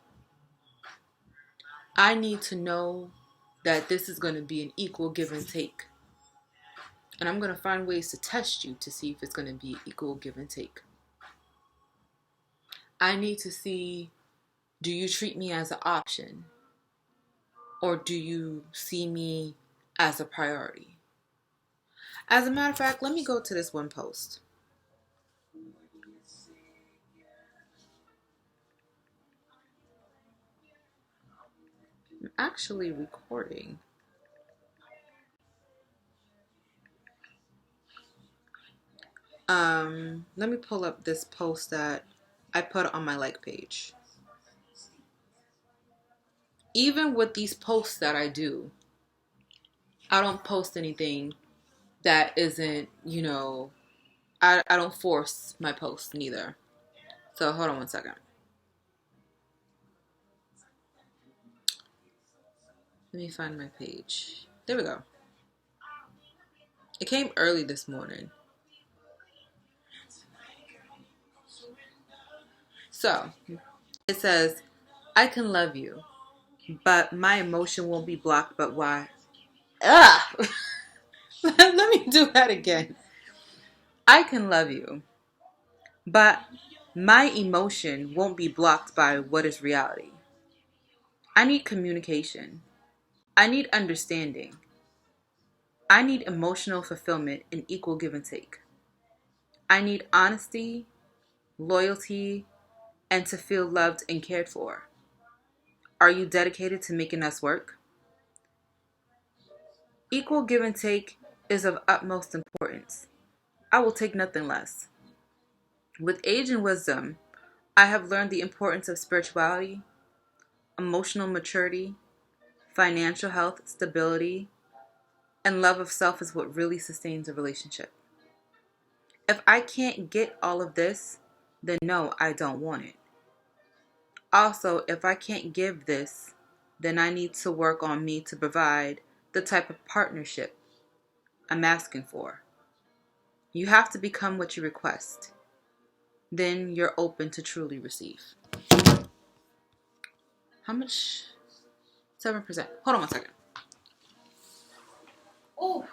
I need to know that this is going to be an equal give and take. And I'm going to find ways to test you to see if it's going to be equal give and take. I need to see, do you treat me as an option? Or do you see me as a priority? As a matter of fact, let me go to this one post. I'm actually recording. Let me pull up this post that I put on my like page. Even with these posts that I do, I don't post anything that isn't, I don't force my posts neither. So hold on one second. Let me find my page. There we go. It came early this morning. So it says, I can love you, but my emotion won't be blocked. But why? Ugh! Let me do that again. I can love you, but my emotion won't be blocked by what is reality. I need communication. I need understanding. I need emotional fulfillment and equal give and take. I need honesty, loyalty, and to feel loved and cared for. Are you dedicated to making us work? Equal give and take is of utmost importance. I will take nothing less. With age and wisdom, I have learned the importance of spirituality, emotional maturity, financial health, stability, and love of self is what really sustains a relationship. If I can't get all of this, then no, I don't want it. Also, if I can't give this, then I need to work on me to provide the type of partnership I'm asking for. You have to become what you request. Then you're open to truly receive. How much? 7%. Hold on one second. Oh.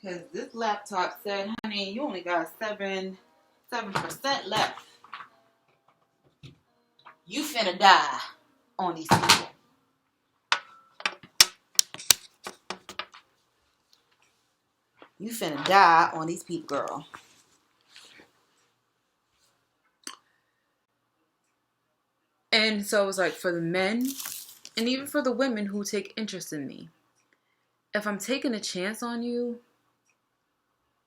Because this laptop said, honey, you only got 7% left. You finna die on these people. You finna die on these people, girl. And so it was like for the men and even for the women who take interest in me. If I'm taking a chance on you,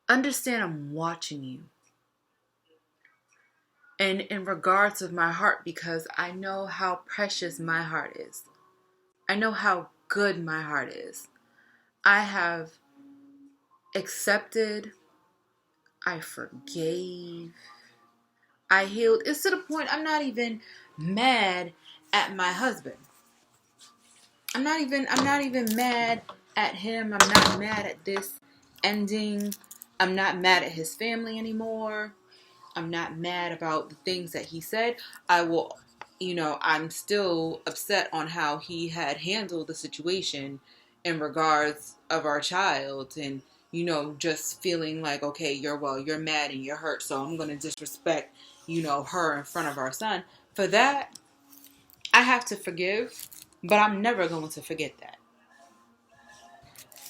understand I'm watching you. And in regards of my heart, because I know how precious my heart is. I know how good my heart is. I have accepted. I forgave. I healed. It's to the point I'm not even mad at my husband. I'm not even mad at him. I'm not mad at this ending. I'm not mad at his family anymore. I'm not mad about the things that he said. I'm still upset on how he had handled the situation in regards of our child and, just feeling like, okay, you're mad and you're hurt, so I'm going to disrespect, her in front of our son. For that, I have to forgive, but I'm never going to forget that.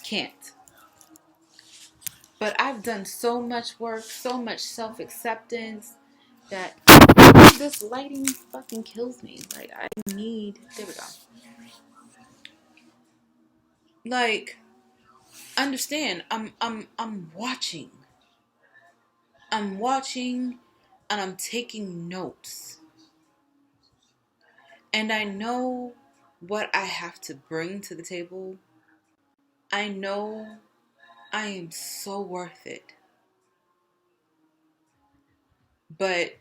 Can't. But I've done so much work, so much self-acceptance that this lighting fucking kills me. Like, there we go. Like, understand, I'm watching. And I'm taking notes. And I know what I have to bring to the table. I know I am so worth it. But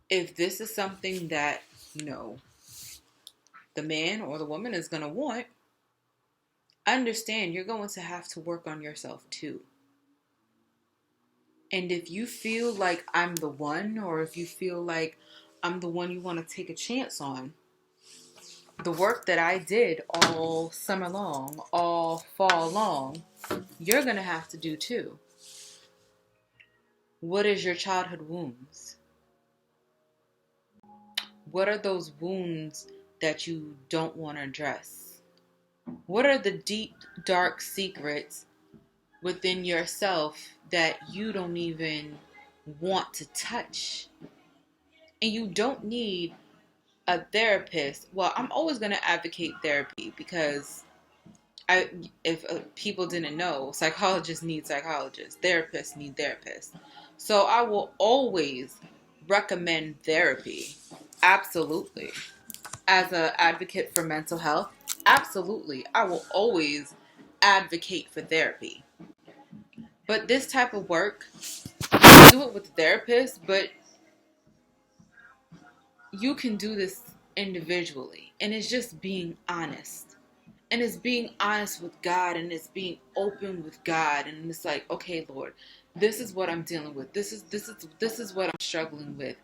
if this is something that, the man or the woman is going to want, understand you're going to have to work on yourself too. And if you feel like I'm the one, or if you feel like I'm the one you want to take a chance on, the work that I did all summer long, all fall long, you're going to have to do too. What is your childhood wounds? What are those wounds that you don't want to address? What are the deep, dark secrets within yourself that you don't even want to touch? And you don't need a therapist. Well, I'm always going to advocate therapy because if people didn't know, psychologists need psychologists, therapists need therapists. So I will always recommend therapy. Absolutely. As an advocate for mental health, absolutely. I will always advocate for therapy. But this type of work, you do it with a therapist, but you can do this individually. And it's just being honest. And it's being honest with God, and it's being open with God. And it's like, okay, Lord, this is what I'm dealing with. This is what I'm struggling with.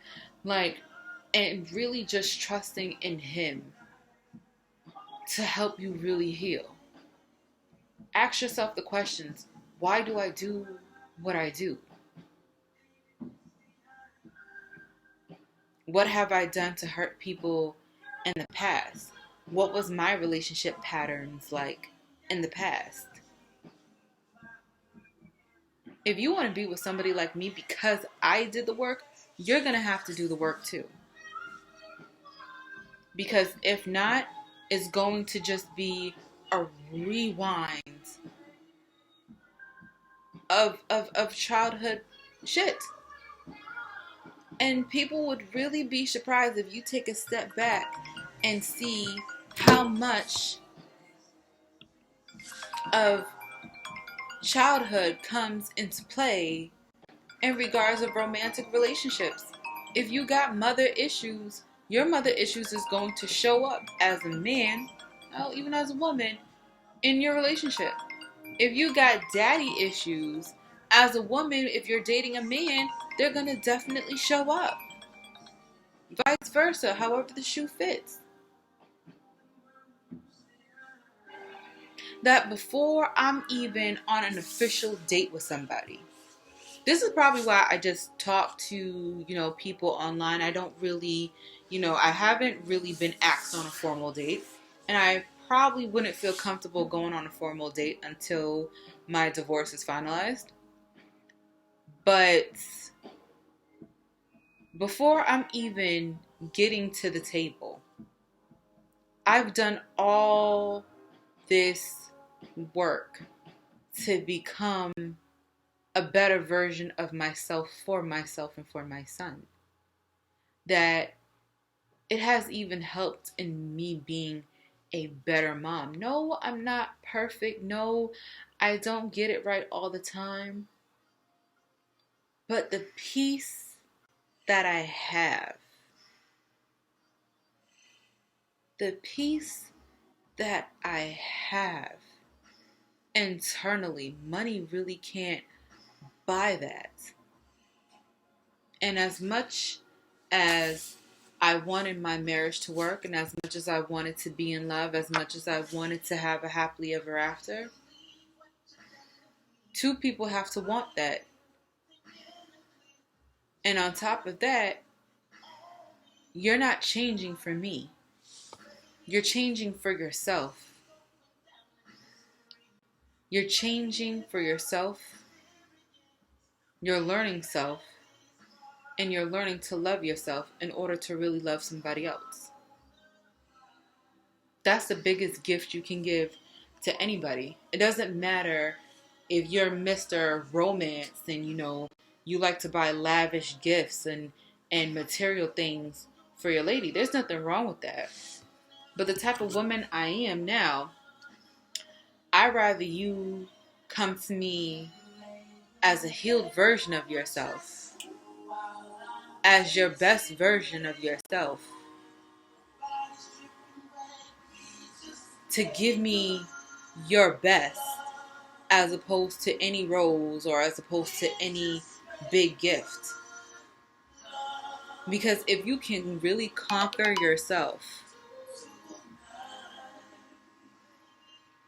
And really just trusting in Him to help you really heal. Ask yourself the questions. Why do I do what I do? What have I done to hurt people in the past? What was my relationship patterns like in the past? If you want to be with somebody like me because I did the work, you're going to have to do the work too. Because if not, it's going to just be a rewind of childhood shit. And people would really be surprised if you take a step back and see how much of childhood comes into play in regards of romantic relationships. If you got mother issues, your mother issues is going to show up as a man, even as a woman, in your relationship. If you got daddy issues, as a woman, if you're dating a man, they're going to definitely show up. Vice versa, however the shoe fits. That before I'm even on an official date with somebody, this is probably why I just talk to, people online. I don't really, I haven't really been asked on a formal date. And I probably wouldn't feel comfortable going on a formal date until my divorce is finalized. But before I'm even getting to the table, I've done all this work to become a better version of myself and for my son. That it has even helped in me being a better mom. No, I'm not perfect. No, I don't get it right all the time. But the peace that I have, internally, money really can't buy that. And as much as I wanted my marriage to work, and as much as I wanted to be in love, as much as I wanted to have a happily ever after, two people have to want that. And on top of that, you're not changing for me. You're changing for yourself. You're changing for yourself. You're learning self. And you're learning to love yourself in order to really love somebody else. That's the biggest gift you can give to anybody. It doesn't matter if you're Mr. Romance and you like to buy lavish gifts and material things for your lady. There's nothing wrong with that. But the type of woman I am now, I'd rather you come to me as a healed version of yourself, as your best version of yourself, to give me your best, as opposed to any rose or as opposed to any big gift. Because if you can really conquer yourself,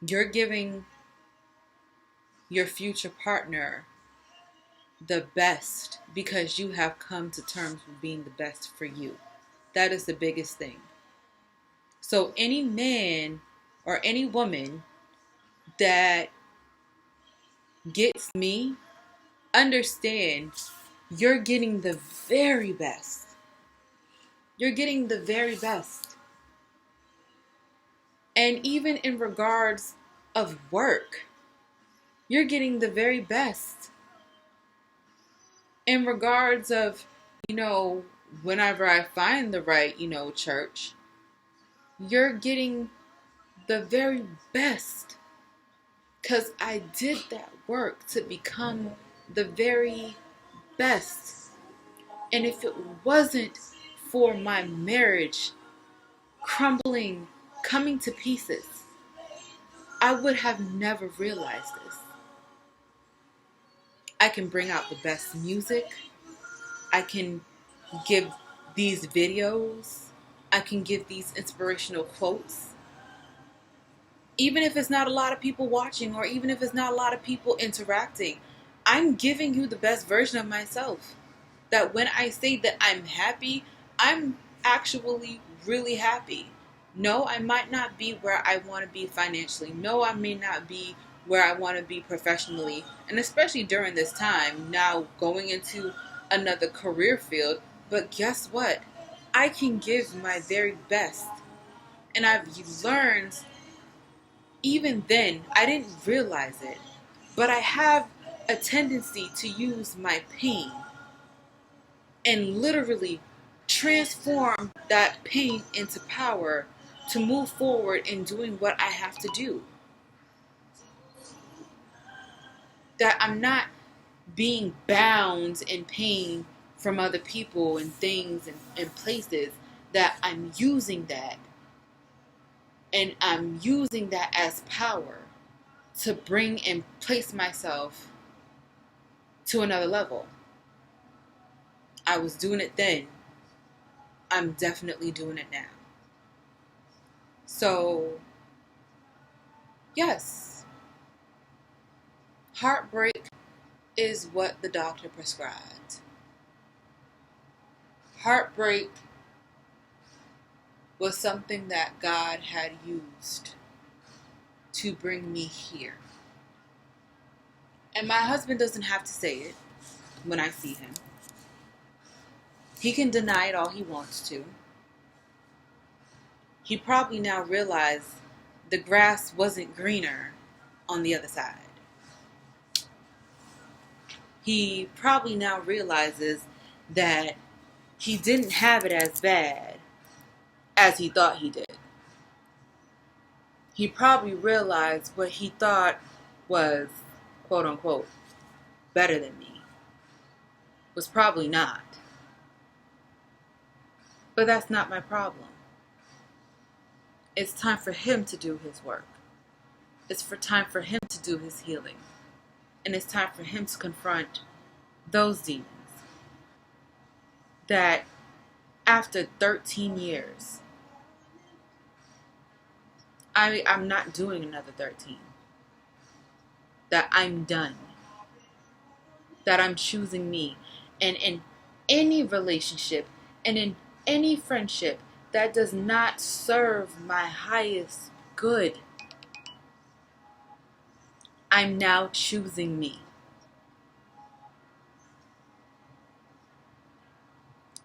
you're giving your future partner the best, because you have come to terms with being the best for you. That is the biggest thing. So any man or any woman that gets me, understand you're getting the very best. You're getting the very best. And even in regards of work, you're getting the very best. In regards of, whenever I find the right, church, you're getting the very best. Because I did that work to become the very best. And if it wasn't for my marriage crumbling, coming to pieces, I would have never realized this. I can bring out the best music. I can give these videos. I can give these inspirational quotes. Even if it's not a lot of people watching, or even if it's not a lot of people interacting, I'm giving you the best version of myself. That when I say that I'm happy, I'm actually really happy. No, I might not be where I want to be financially. No, I may not be where I want to be professionally. And especially during this time, now going into another career field. But guess what? I can give my very best. And I've learned, even then, I didn't realize it, but I have a tendency to use my pain and literally transform that pain into power to move forward in doing what I have to do. That I'm not being bound in pain from other people and things and places, that I'm using that. And I'm using that as power to bring and place myself to another level. I was doing it then. I'm definitely doing it now. So, yes, heartbreak is what the doctor prescribed. Heartbreak was something that God had used to bring me here. And my husband doesn't have to say it when I see him. He can deny it all he wants to. He probably now realized the grass wasn't greener on the other side. He probably now realizes that he didn't have it as bad as he thought he did. He probably realized what he thought was, quote unquote, better than me was probably not. But that's not my problem. It's time for him to do his work. It's time for him to do his healing. And it's time for him to confront those demons that after 13 years, I'm not doing another 13. That I'm done. That I'm choosing me. And in any relationship and in any friendship that does not serve my highest good, I'm now choosing me.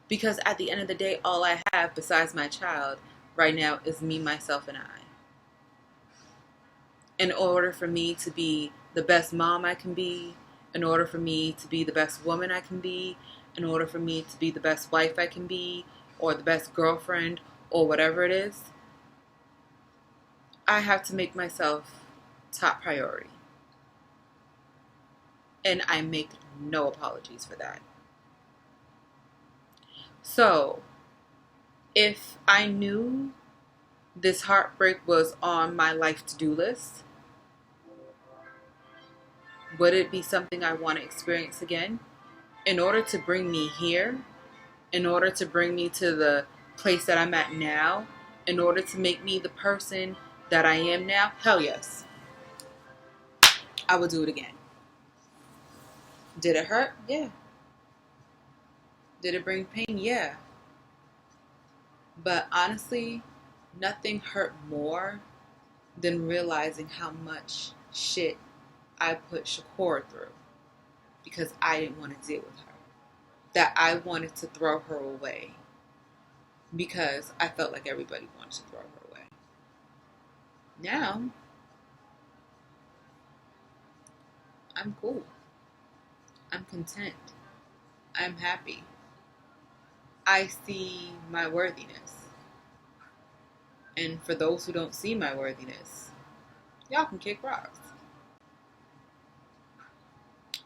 Because at the end of the day, all I have besides my child right now is me, myself, and I. In order for me to be the best mom I can be, in order for me to be the best woman I can be, in order for me to be the best wife I can be, or the best girlfriend or whatever it is, I have to make myself top priority. And I make no apologies for that. So, if I knew this heartbreak was on my life to-do list, would it be something I want to experience again? In order to bring me here, in order to bring me to the place that I'm at now, in order to make me the person that I am now, hell yes. I would do it again. Did it hurt? Yeah. Did it bring pain? Yeah. But honestly, nothing hurt more than realizing how much shit I put Shakur through because I didn't want to deal with her. That I wanted to throw her away because I felt like everybody wanted to throw her away. Now, I'm cool. I'm content. I'm happy. I see my worthiness. And for those who don't see my worthiness, y'all can kick rocks.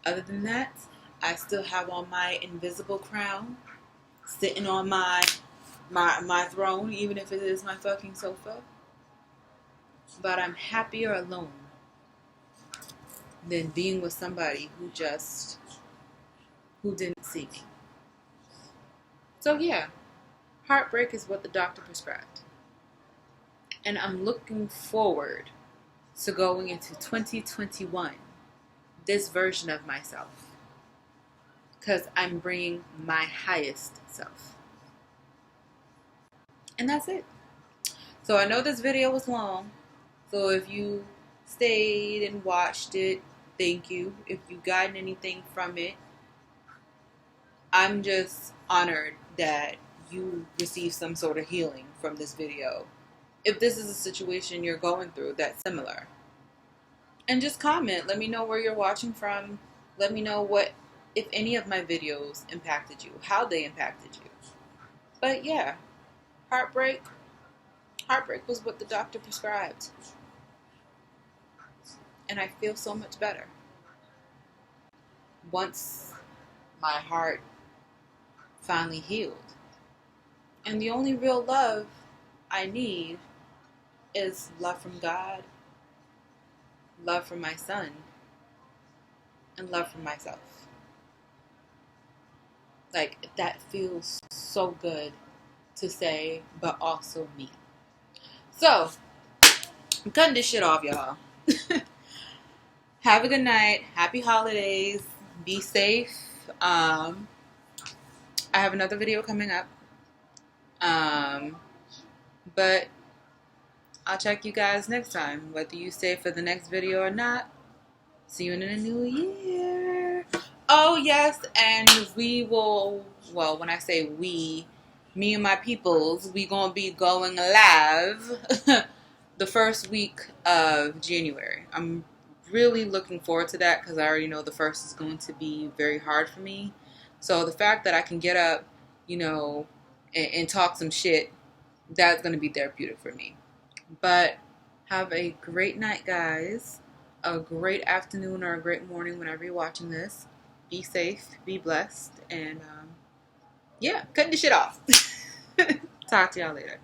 Other than that, I still have on my invisible crown, sitting on my throne, even if it is my fucking sofa. But I'm happier alone than being with somebody who didn't see me. So yeah, heartbreak is what the doctor prescribed. And I'm looking forward to going into 2021, this version of myself. Because I'm bringing my highest self. And that's it. So I know this video was long. So if you stayed and watched it, thank you. If you gotten anything from it, I'm just honored that you received some sort of healing from this video. If this is a situation you're going through that's similar. And just comment. Let me know where you're watching from. Let me know what, if any of my videos impacted you, how they impacted you. But yeah, heartbreak was what the doctor prescribed. And I feel so much better. Once my heart finally healed. And the only real love I need is love from God, love from my son, and love from myself. Like, that feels so good to say, but also me. So, I'm cutting this shit off, y'all. Have a good night. Happy holidays. Be safe. I have another video coming up. But I'll check you guys next time. Whether you stay for the next video or not. See you in the new year. Oh, yes. And we will, well, when I say we, me and my peoples, we going to be going live the first week of January. I'm really looking forward to that because I already know the first is going to be very hard for me. So the fact that I can get up, and talk some shit, that's going to be therapeutic for me. But have a great night, guys. A great afternoon or a great morning whenever you're watching this. Be safe, be blessed, and yeah, cutting the shit off. Talk to y'all later.